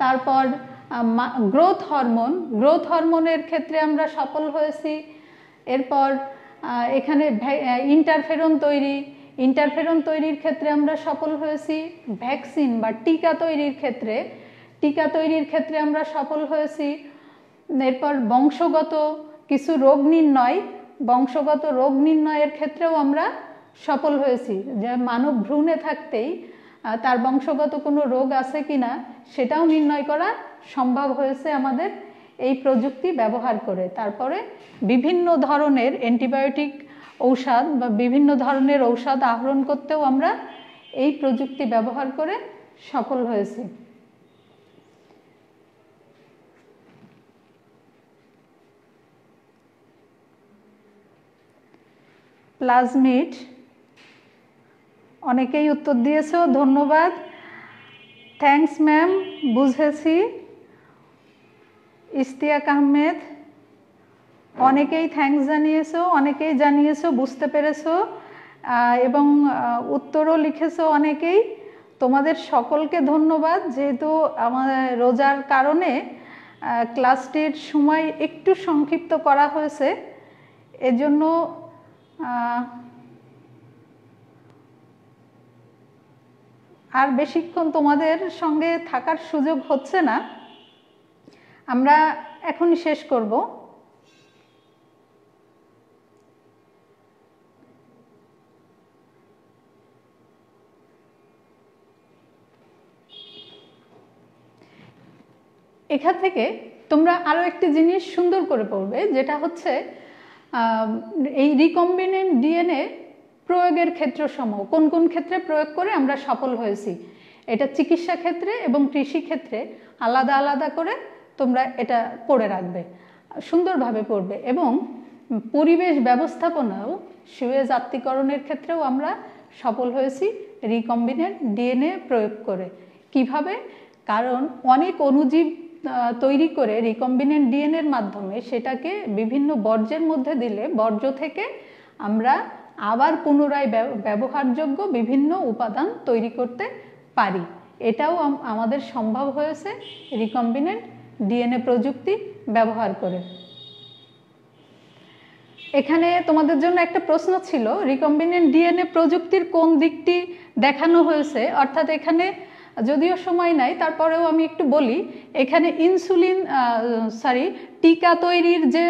তারপর গ্রোথ হরমোনের ক্ষেত্রে আমরা সফল হয়েছি। এরপর এখানে ইন্টারফেরন তৈরির ক্ষেত্রে আমরা সফল হয়েছি। ভ্যাকসিন বা টিকা তৈরির ক্ষেত্রে আমরা সফল হয়েছি। এরপর বংশগত রোগ নির্ণয়ের ক্ষেত্রেও আমরা সফল হয়েছি, যে মানব ভ্রূণে থাকতেই তার বংশগত কোনো রোগ আছে কিনা সেটাও নির্ণয় করা সম্ভব হয়েছে আমাদের এই প্রযুক্তি ব্যবহার করে। তারপরে বিভিন্ন ধরনের অ্যান্টিবায়োটিক ঔষধ বা বিভিন্ন ধরনের ঔষধ আহরণ করতেও আমরা এই প্রযুক্তি ব্যবহার করে সফল হয়েছি। প্লাজমিড, অনেকেই উত্তর দিয়েছো, ধন্যবাদ। থ্যাঙ্কস ম্যাম, বুঝেছি। ইশতিয়াক আহমেদ, অনেকেই থ্যাঙ্কস জানিয়েছো, অনেকেই জানিয়েছো বুঝতে পেরেছো এবং উত্তরও লিখেছো অনেকেই। তোমাদের সকলকে ধন্যবাদ, যেহেতু আমাদের রোজার কারণে ক্লাসটির সময় একটু সংক্ষিপ্ত করা হয়েছে, এজন্য আর বেশিক্ষণ তোমাদের সঙ্গে থাকার সুযোগ হচ্ছে না। আমরা এখনই শেষ করব। এখান থেকে তোমরা আরও একটি জিনিস সুন্দর করে পড়বে, যেটা হচ্ছে এই রিকম্বিনেন্ট ডিএনএ প্রয়োগের ক্ষেত্রসমূহ, কোন কোন ক্ষেত্রে প্রয়োগ করে আমরা সফল হয়েছি। এটা চিকিৎসা ক্ষেত্রে এবং কৃষি ক্ষেত্রে আলাদা আলাদা করে তোমরা এটা পড়ে রাখবে, সুন্দরভাবে পড়বে। এবং পরিবেশ ব্যবস্থাপনাও, সুয়েজ আত্তীকরণের ক্ষেত্রেও আমরা সফল হয়েছি রিকম্বিনেন্ট ডিএনএ প্রয়োগ করে। কিভাবে? কারণ অনেক অণুজীব তৈরি করে রিকম্বিনেন্ট ডিএনএর মাধ্যমে সেটাকে বিভিন্ন বর্জ্যের মধ্যে দিলে বর্জ্য থেকে আমরা আবার পুনরায় ব্যবহারযোগ্য বিভিন্ন উপাদান তৈরি করতে পারি। এটাও আমাদের সম্ভব হয়েছে রিকম্বিনেন্ট ডিএনএ প্রযুক্তি ব্যবহার করে। এখানে তোমাদের জন্য একটা প্রশ্ন ছিল, রিকম্বিনেন্ট ডিএনএ প্রযুক্তির কোন দিকটি দেখানো হয়েছে। অর্থাৎ এখানে যদিও সময় নাই, তারপরেও আমি একটু বলি। এখানে টিকা তৈরির যে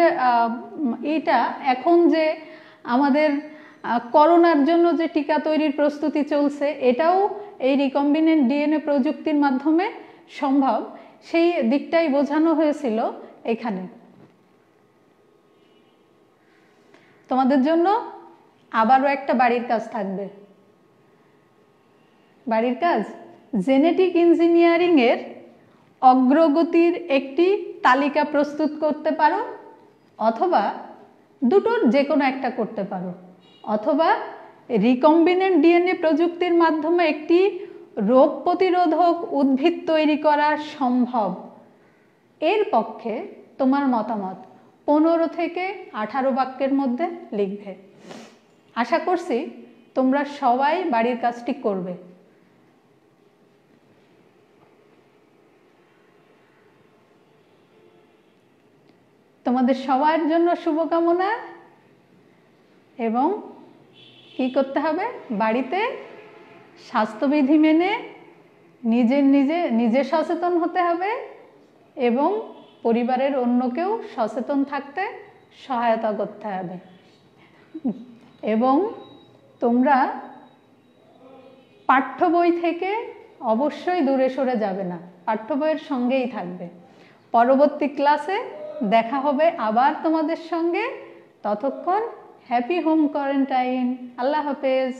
এটা এখন যে আমাদের করোনার জন্য যে টিকা তৈরির প্রস্তুতি চলছে, এটাও এই রিকম্বিনেন্ট ডিএনএ প্রযুক্তির মাধ্যমে সম্ভব, সেই দিকটাই বোঝানো হয়েছিল এখানে। তোমাদের জন্য আবারও একটা বাড়ির কাজ থাকবে। বাড়ির কাজ, জেনেটিক ইঞ্জিনিয়ারিং এর অগ্রগতির একটি তালিকা প্রস্তুত করতে পারো, অথবা দুটোর যে কোনো একটা করতে পারো, অথবা রিকম্বিনেন্ট ডিএনএ প্রযুক্তির মাধ্যমে একটি রোগ প্রতিরোধক উদ্ভিদ তৈরি করা সম্ভব, এর পক্ষে তোমার মতামত 15 থেকে 18 বাক্যের মধ্যে লিখবে। আশা করছি তোমরা সবাই বাড়ির কাজটি করবে। তোমাদের সবার জন্য শুভকামনা। এবং কি করতে হবে? বাড়িতে স্বাস্থ্যবিধি মেনে নিজে সচেতন হতে হবে এবং পরিবারের অন্যকেও সচেতন থাকতে সহায়তা করতে হবে। এবং তোমরা পাঠ্য বই থেকে অবশ্যই দূরে সরে যাবে না, পাঠ্য বইয়ের সঙ্গেই থাকবে। পরবর্তী ক্লাসে দেখা হবে আবার তোমাদের সঙ্গে। ততক্ষণ হ্যাপি হোম কোয়ারেন্টাইন। আল্লাহ হাফেজ।